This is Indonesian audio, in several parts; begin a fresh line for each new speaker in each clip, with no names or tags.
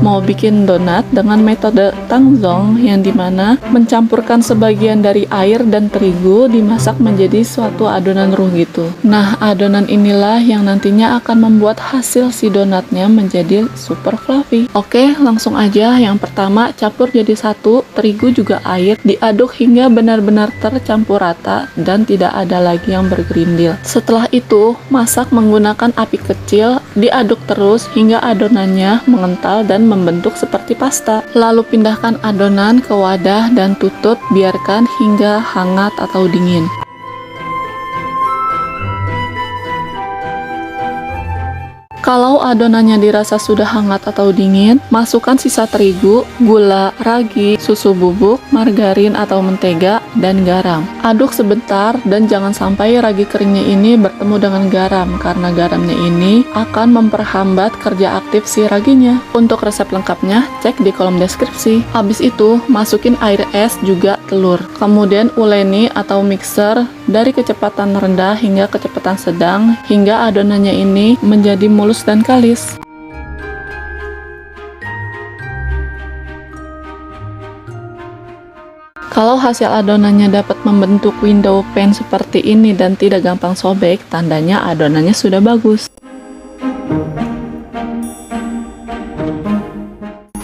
mau bikin donat dengan metode tangzong, yang dimana mencampurkan sebagian dari air dan terigu dimasak menjadi suatu adonan ruh gitu. Nah, adonan inilah yang nantinya akan membuat hasil si donatnya menjadi super fluffy. Oke, langsung aja. Yang pertama, campur jadi satu, terigu juga air, diaduk hingga benar-benar tercampur rata dan tidak ada lagi yang bergerindil. Setelah itu, masak menggunakan api kecil, diaduk terus hingga adonannya mengental dan membentuk seperti pasta. Lalu pindahkan adonan ke wadah dan tutup, biarkan hingga hangat atau dingin. Kalau adonannya dirasa sudah hangat atau dingin, masukkan sisa terigu, gula, ragi, susu bubuk, margarin atau mentega, dan garam. Aduk sebentar dan jangan sampai ragi keringnya ini bertemu dengan garam, karena garamnya ini akan memperhambat kerja aktif si raginya. Untuk resep lengkapnya, cek di kolom deskripsi. Habis itu, masukin air es juga telur. Kemudian uleni atau mixer dari kecepatan rendah hingga kecepatan sedang, hingga adonannya ini menjadi mulus dan kalis. Kalau hasil adonannya dapat membentuk window pane seperti ini dan tidak gampang sobek, tandanya adonannya sudah bagus.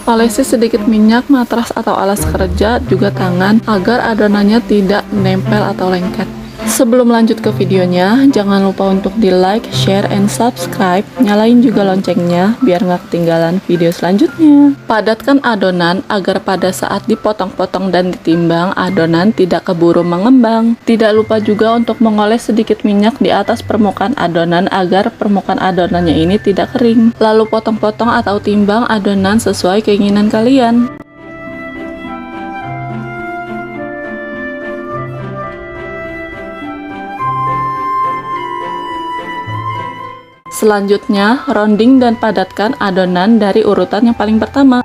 Olesi sedikit minyak matras atau alas kerja, juga tangan, agar adonannya tidak menempel atau lengket. Sebelum lanjut ke videonya, jangan lupa untuk di like, share, and subscribe. Nyalain juga loncengnya biar nggak ketinggalan video selanjutnya. Padatkan adonan agar pada saat dipotong-potong dan ditimbang, adonan tidak keburu mengembang. Tidak lupa juga untuk mengoles sedikit minyak di atas permukaan adonan agar permukaan adonannya ini tidak kering. Lalu potong-potong atau timbang adonan sesuai keinginan kalian. Selanjutnya, rounding dan padatkan adonan dari urutan yang paling pertama.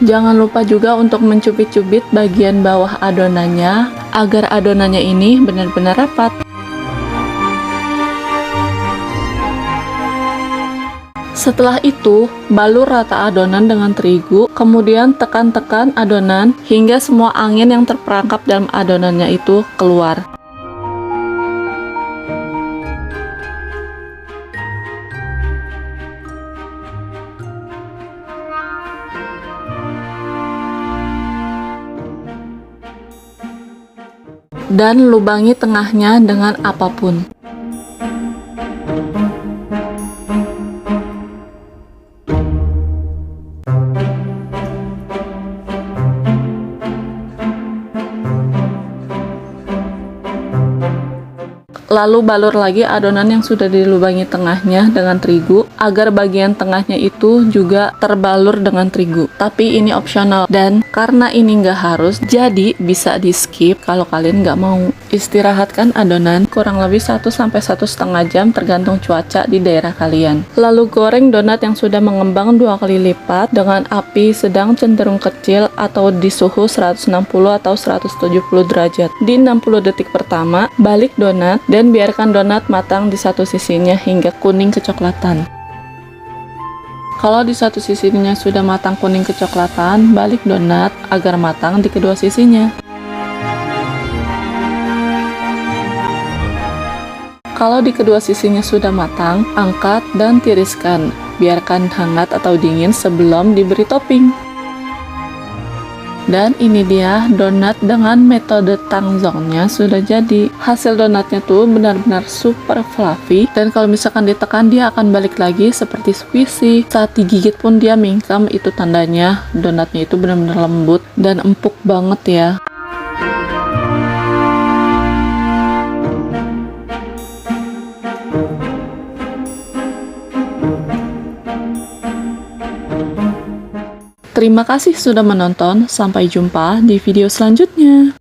Jangan lupa juga untuk mencubit-cubit bagian bawah adonannya, agar adonannya ini benar-benar rapat. Setelah itu, balur rata adonan dengan terigu, kemudian tekan-tekan adonan hingga semua angin yang terperangkap dalam adonannya itu keluar. Dan lubangi tengahnya dengan apapun. Lalu balur lagi adonan yang sudah dilubangi tengahnya dengan terigu, agar bagian tengahnya itu juga terbalur dengan terigu. Tapi ini opsional, dan karena ini nggak harus, jadi bisa di skip kalau kalian nggak mau. Istirahatkan adonan kurang lebih 1-1,5 jam tergantung cuaca di daerah kalian. Lalu goreng donat yang sudah mengembang 2 kali lipat dengan api sedang cenderung kecil atau di suhu 160 atau 170 derajat. Di 60 detik pertama, balik donat dan biarkan donat matang di satu sisinya hingga kuning kecoklatan. Kalau di satu sisinya sudah matang kuning kecoklatan, balik donat agar matang di kedua sisinya. Kalau di kedua sisinya sudah matang, angkat dan tiriskan. Biarkan hangat atau dingin sebelum diberi topping. Dan ini dia donat dengan metode tangzongnya sudah jadi. Hasil donatnya tuh benar-benar super fluffy, dan kalau misalkan ditekan dia akan balik lagi seperti squishy. Saat digigit pun dia mingkem, itu tandanya donatnya itu benar-benar lembut dan empuk banget ya. Terima kasih sudah menonton, sampai jumpa di video selanjutnya.